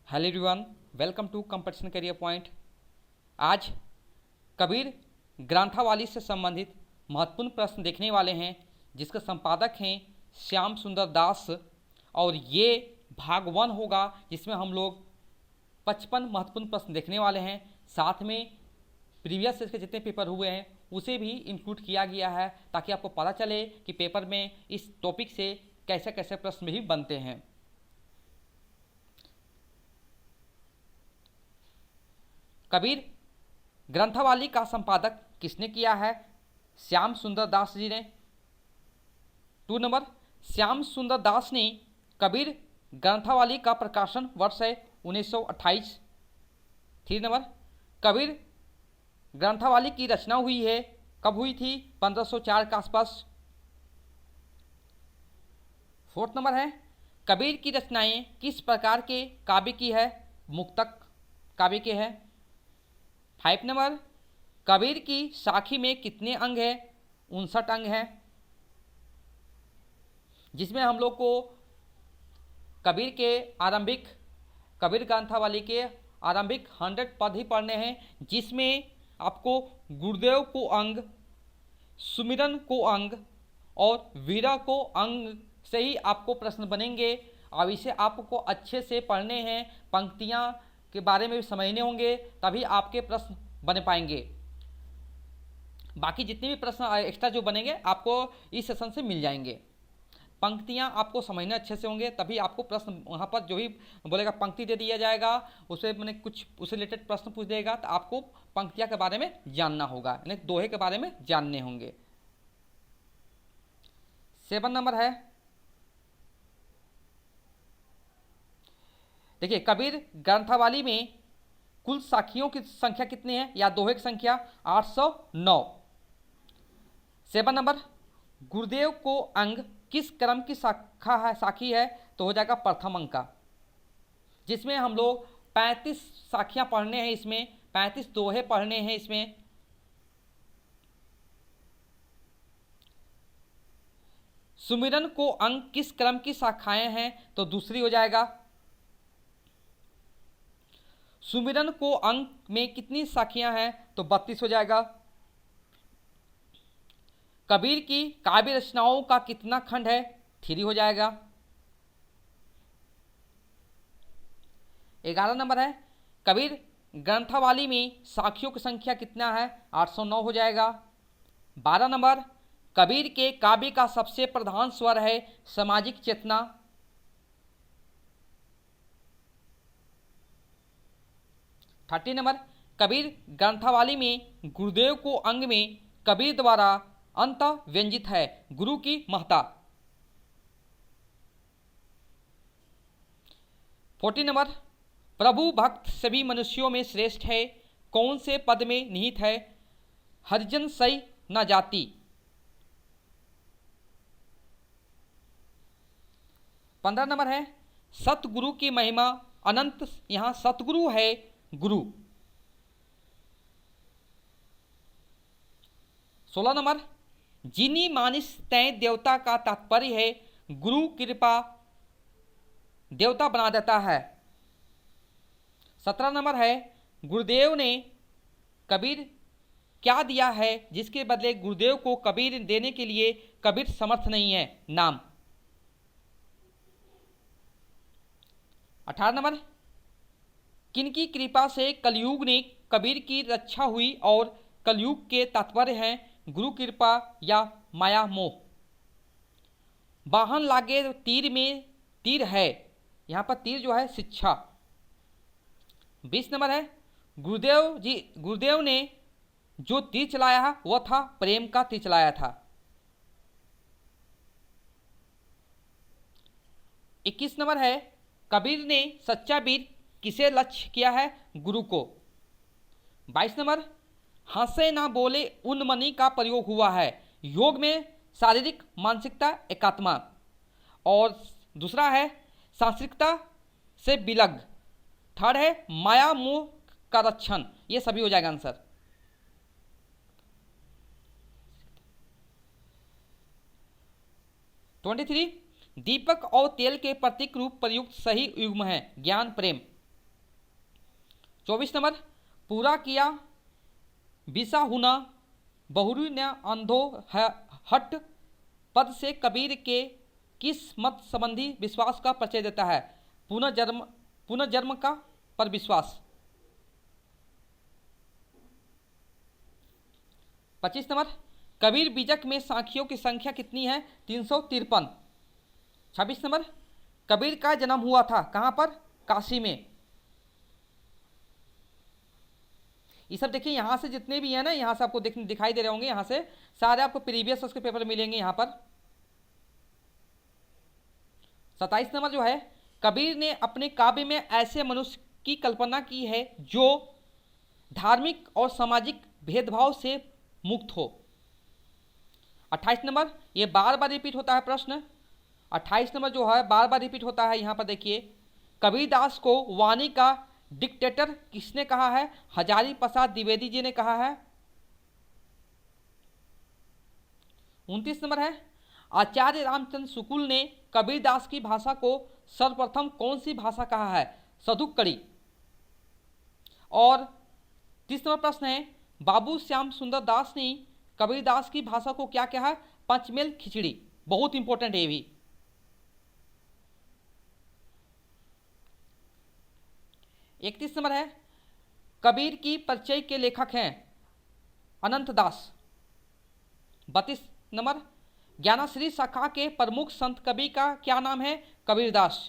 Hello everyone, welcome to competition career point. आज कबीर ग्रंथावली से संबंधित महत्वपूर्ण प्रश्न देखने वाले हैं, जिसके संपादक हैं श्याम सुंदर दास। और ये भाग 1 होगा, जिसमें हम लोग 55 महत्वपूर्ण प्रश्न देखने वाले हैं। साथ में प्रीवियस ईयर के जितने पेपर हुए हैं उसे भी इंक्लूड किया गया है, ताकि आपको पता चले कि पेपर में इस टॉपिक से कैसे कैसे प्रश्न भी बनते हैं। कबीर ग्रंथावली का संपादक किसने किया है? श्याम सुंदर दास जी ने। 2 नंबर, श्याम सुंदर दास ने कबीर ग्रंथावली का प्रकाशन वर्ष है 1928। 3 नंबर, कबीर ग्रंथावली की रचना हुई है, कब हुई थी? 1504 के आसपास। 4 नंबर है, कबीर की रचनाएं किस प्रकार के काव्य की है? मुक्तक काव्य के है। 5 नंबर, कबीर की साखी में कितने अंग है? 59 अंग हैं, जिसमें हम लोग को कबीर ग्रंथावली के आरंभिक 100 पद ही पढ़ने हैं, जिसमें आपको गुरुदेव को अंग, सुमिरन को अंग और वीरा को अंग से ही आपको प्रश्न बनेंगे। अब इसे आपको अच्छे से पढ़ने हैं, पंक्तियां के बारे में भी समझने होंगे, तभी आपके प्रश्न बन पाएंगे। बाकी जितने भी प्रश्न एक्स्ट्रा जो बनेंगे आपको इस सेशन से मिल जाएंगे। पंक्तियां आपको समझना अच्छे से होंगे, तभी आपको प्रश्न वहाँ पर जो भी बोलेगा पंक्ति दे दिया जाएगा, उससे मैंने कुछ उससे रिलेटेड प्रश्न पूछ देगा, तो आपको पंक्तियां के बारे में जानना होगा, यानी दोहे के बारे में जानने होंगे। 7 नंबर है, देखिए कबीर ग्रंथावली में कुल साखियों की संख्या कितनी है, या दोहे की संख्या? 809। 7 नंबर, गुरुदेव को अंग किस क्रम की साखी है? तो हो जाएगा प्रथम अंक का, जिसमें हम लोग 35 साखियां पढ़ने हैं, इसमें 35 दोहे पढ़ने हैं इसमें। सुमिरन को अंग किस क्रम की शाखाएं हैं? तो दूसरी हो जाएगा। सुमिरन को अंग में कितनी शाखियां हैं? तो 32 हो जाएगा। कबीर की काव्य रचनाओं का कितना खंड है? 3 हो जाएगा। 11 नंबर है, कबीर ग्रंथावली में साखियों की संख्या कितना है? 809 हो जाएगा। 12 नंबर, कबीर के काव्य का सबसे प्रधान स्वर है सामाजिक चेतना। 30 नंबर, कबीर ग्रंथावली में गुरुदेव को अंग में कबीर द्वारा अंत व्यंजित है गुरु की महत्ता। 40 नंबर, प्रभु भक्त सभी मनुष्यों में श्रेष्ठ है, कौन से पद में निहित है? हरिजन सई न जाति। 15 नंबर है, सतगुरु की महिमा अनंत, यहां सतगुरु है गुरु। 16 नंबर, जिनी मानिस तय देवता का तात्पर्य है गुरु कृपा देवता बना देता है। 17 नंबर है, गुरुदेव ने कबीर क्या दिया है जिसके बदले गुरुदेव को कबीर देने के लिए कबीर समर्थ नहीं है? नाम। 18 नंबर, किनकी कृपा से कलयुग ने कबीर की रक्षा हुई और कलयुग के तात्पर्य हैं गुरु कृपा या माया मोह। वाहन लागे तीर में तीर है, यहां पर तीर जो है शिक्षा। 20 नंबर है, गुरुदेव ने जो तीर चलाया है वह था प्रेम का तीर चलाया था। 21 नंबर है, कबीर ने सच्चा वीर किसे लक्ष्य किया है? गुरु को। 22 नंबर, हंसे ना बोले उन्मनी का प्रयोग हुआ है, योग में शारीरिक मानसिकता एकात्मा। और दूसरा है सांस्कृतिकता से विलग। 3rd है माया मोह का रक्षण। ये सभी हो जाएगा आंसर। दीपक और तेल के प्रतीक रूप प्रयुक्त सही युग्म है ज्ञान प्रेम। 24 नंबर, पूरा किया बिसा हुना बहुरी न अंधो हट पद से कबीर के किस मत संबंधी विश्वास का परिचय देता है? पुनर्जन्म का पर विश्वास। 25 नंबर, कबीर बीजक में साखियों की संख्या कितनी है? 353। 26 नंबर, कबीर का जन्म हुआ था कहां पर? काशी में। ये सब देखिए, यहां से जितने भी है ना, यहां से आपको दिखाई दे रहे होंगे, यहां से सारे आपको प्रीवियस उसके पेपर मिलेंगे यहां पर। 27 नंबर जो है, कबीर ने अपने काव्य में ऐसे मनुष्य की कल्पना की है जो धार्मिक और सामाजिक भेदभाव से मुक्त हो। 28 नंबर, ये बार बार रिपीट होता है प्रश्न। 28 नंबर जो है बार बार रिपीट होता है। यहां पर देखिए, कबीरदास को वाणी का डिक्टेटर किसने कहा है? हजारी प्रसाद द्विवेदी जी ने कहा है। 29 नंबर है, आचार्य रामचंद्र शुक्ल ने कबीरदास की भाषा को सर्वप्रथम कौन सी भाषा कहा है? सदुक्कड़ी। और 30 नंबर प्रश्न है, बाबू श्याम सुंदर दास ने कबीरदास की भाषा को क्या कहा है? पंचमेल खिचड़ी। बहुत इंपॉर्टेंट है ये भी। 31 नंबर है, कबीर की परिचय के लेखक हैं अनंत दास। 32 नंबर, ज्ञानाश्री शाखा के प्रमुख संत कवि का क्या नाम है? कबीरदास।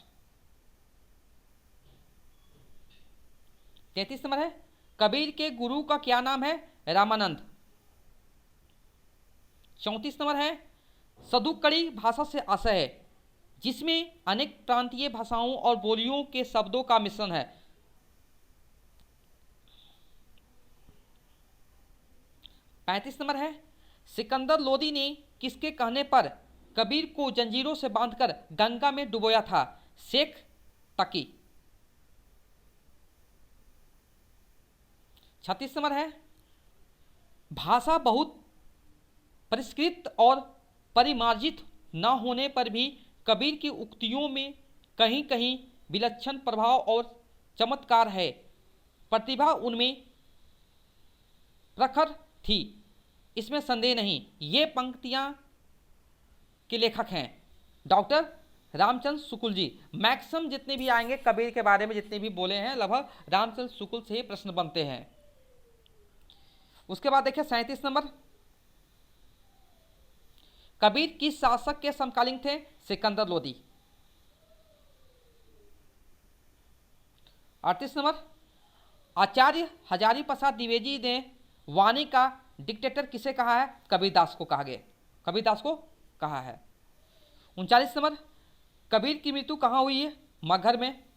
33 नंबर है, कबीर के गुरु का क्या नाम है? रामानंद। 34 नंबर है, सदुक्कड़ी भाषा से आशय है जिसमें अनेक प्रांतीय भाषाओं और बोलियों के शब्दों का मिश्रण है। 35 नंबर है, सिकंदर लोदी ने किसके कहने पर कबीर को जंजीरों से बांधकर गंगा में डुबोया था? शेख तकी। 36 नंबर है, भाषा बहुत परिष्कृत और परिमार्जित न होने पर भी कबीर की उक्तियों में कहीं कहीं विलक्षण प्रभाव और चमत्कार है, प्रतिभा उनमें प्रखर थी, इसमें संदेह नहीं। ये पंक्तियां के लेखक हैं डॉक्टर रामचंद्र शुक्ल जी। मैक्सिमम जितने भी आएंगे कबीर के बारे में जितने भी बोले हैं, लगभग रामचंद्र शुक्ल से ही प्रश्न बनते हैं। उसके बाद देखिए 37 नंबर, कबीर किस शासक के समकालीन थे? सिकंदर लोदी। 38 नंबर, आचार्य हजारी प्रसाद द्विवेदी ने वाणी का डिक्टेटर किसे कहा है? कबीरदास को कहा है। 39 नंबर, कबीर की मृत्यु कहां हुई है? मगहर में।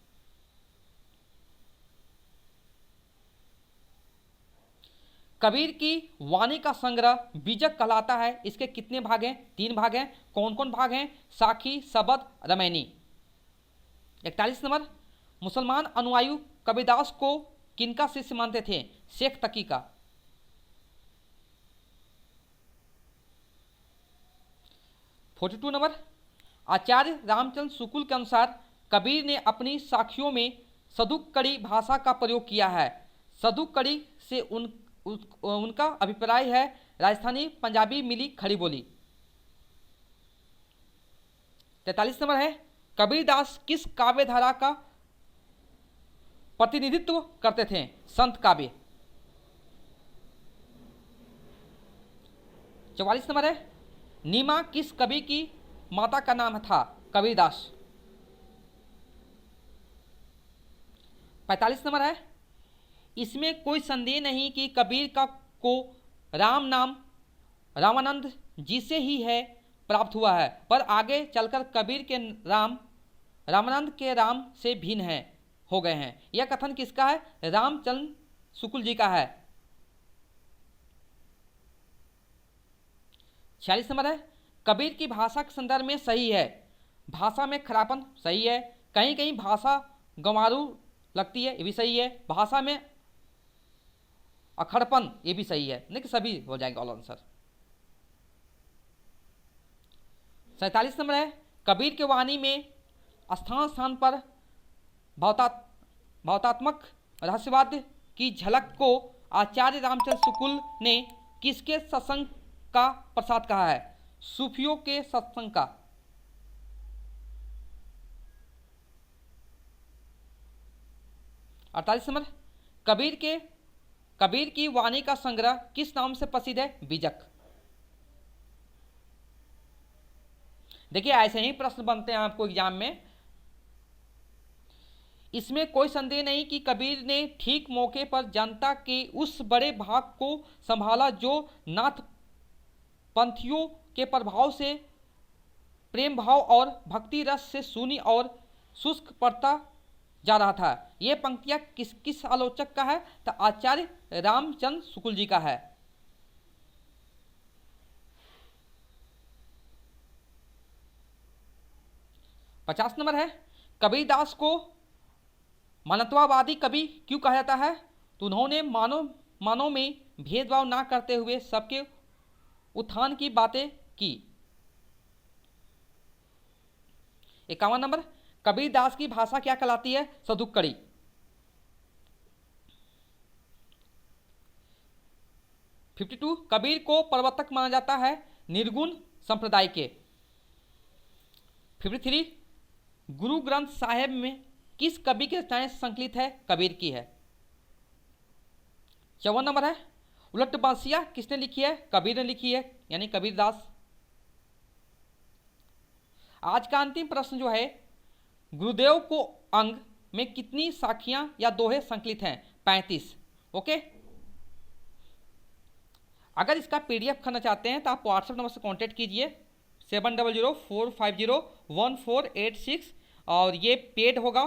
कबीर की वाणी का संग्रह बीजक कहलाता है। इसके कितने भाग हैं? 3 भाग हैं। कौन कौन भाग हैं? साखी, सबद, रमैनी। 41 नंबर, मुसलमान अनुयायी कबीरदास को किनका शिष्य मानते थे? शेख तकी का। 42 नंबर, आचार्य रामचंद्र शुक्ल के अनुसार कबीर ने अपनी साखियों में सदुक्कड़ी भाषा का प्रयोग किया है। सदुक्कड़ी से उनका अभिप्राय है राजस्थानी पंजाबी मिली खड़ी बोली। 43 नंबर है, कबीरदास किस काव्य धारा का प्रतिनिधित्व करते थे? संत काव्य। 44 नंबर है, नीमा किस कवि की माता का नाम था? कबीरदास। 45 नंबर है, इसमें कोई संदेह नहीं कि कबीर को राम नाम रामानंद जी से ही है प्राप्त हुआ है, पर आगे चलकर कबीर के राम रामानंद के राम से भिन्न हो गए हैं। यह कथन किसका है? रामचंद्र शुक्ल जी का है। 46 नंबर है, कबीर की भाषा के संदर्भ में सही है, भाषा में खरापन सही है, कहीं कहीं भाषा गंवारू लगती है, ये भी सही है, भाषा में अखड़पन ये भी सही है, नहीं कि सभी हो जाएंगे ऑल आंसर। 47 नंबर है, कबीर के वाणी में स्थान स्थान पर भावतात्मक रहस्यवाद की झलक को आचार्य रामचंद्र शुक्ल ने किसके सत्संग का प्रसाद कहा है? सूफियों के सत्संग का। 48 नंबर, कबीर की वाणी का संग्रह किस नाम से प्रसिद्ध है? बीजक। देखिए ऐसे ही प्रश्न बनते हैं आपको एग्जाम में। इसमें कोई संदेह नहीं कि कबीर ने ठीक मौके पर जनता के उस बड़े भाग को संभाला जो नाथ पंथियों के प्रभाव से प्रेम भाव और भक्ति रस से शून्य और शुष्क पड़ता जा रहा था। ये पंक्तियां किस आलोचक का है? तो आचार्य रामचंद्र शुक्ल जी का है। पचास नंबर है, कबीरदास को मानवतावादी कवि क्यों कहा जाता है? तो उन्होंने मानव में भेदभाव ना करते हुए सबके उत्थान की बातें की। 51 नंबर, कबीरदास की भाषा क्या कहलाती है? सदुक्कड़ी। 52, कबीर को प्रवर्तक माना जाता है निर्गुण संप्रदाय के। 53, गुरु ग्रंथ साहिब में किस कवि की रचनाएं संकलित है? कबीर की है। 54 नंबर है, उलट बांसिया किसने लिखी है? कबीर ने लिखी है, यानी कबीरदास। आज का अंतिम प्रश्न जो है, गुरुदेव को अंग में कितनी साखियां या दोहे संकलित हैं? 35। ओके, अगर इसका पीडीएफ करना चाहते हैं तो आप व्हाट्सएप नंबर से कांटेक्ट कीजिए 7004501486 और ये पेड होगा,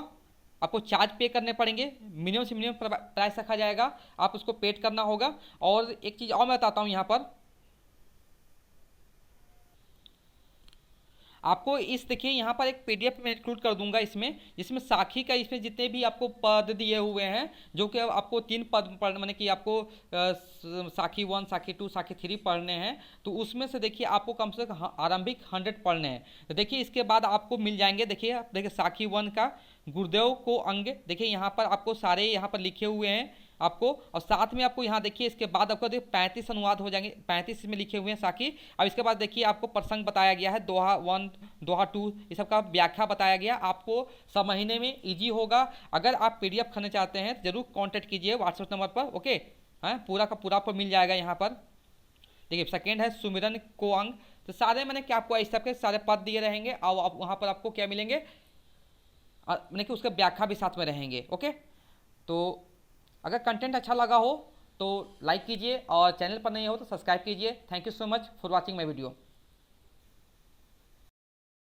आपको चार्ज पे करने पड़ेंगे, मिनिमम से मिनिमम प्राइस रखा जाएगा, आप उसको पेड करना होगा। और एक चीज़ और मैं बताता हूँ यहाँ पर आपको, इस देखिए यहाँ पर एक पीडीएफ में इंक्लूड कर दूंगा इसमें, जिसमें साखी का इसमें जितने भी आपको पद दिए हुए हैं, जो कि आपको 3 पद पढ़ माने कि आपको साखी 1, साखी 2, साखी 3 पढ़ने हैं। तो उसमें से देखिए आपको कम से कम आरंभिक 100 पढ़ने हैं। तो देखिए इसके बाद आपको मिल जाएंगे, देखिए साखी 1 का गुरुदेव को अंग, देखिए यहाँ पर आपको सारे यहाँ पर लिखे हुए हैं आपको, और साथ में आपको यहाँ देखिए इसके बाद आपको देखिए 35 अनुवाद हो जाएंगे, 35 में लिखे हुए हैं साखी। अब इसके बाद देखिए आपको प्रसंग बताया गया है, दोहा 1, दोहा 2, ये सब का व्याख्या बताया गया, आपको समझने में इजी होगा। अगर आप पीडीएफ करना चाहते हैं तो जरूर कांटेक्ट कीजिए व्हाट्सएप नंबर पर। ओके, हाँ, पूरा का पूरा आपको मिल जाएगा यहाँ पर। देखिए सेकेंड है सुमिरन को अंग, तो सारे मैंने क्या आपको इस सब के सारे पद दिए रहेंगे, और वहाँ पर आपको क्या मिलेंगे, मैंने कि उसके व्याख्या भी साथ में रहेंगे। ओके, तो अगर कंटेंट अच्छा लगा हो तो लाइक कीजिए और चैनल पर नहीं हो तो सब्सक्राइब कीजिए। Thank you so much for watching my video.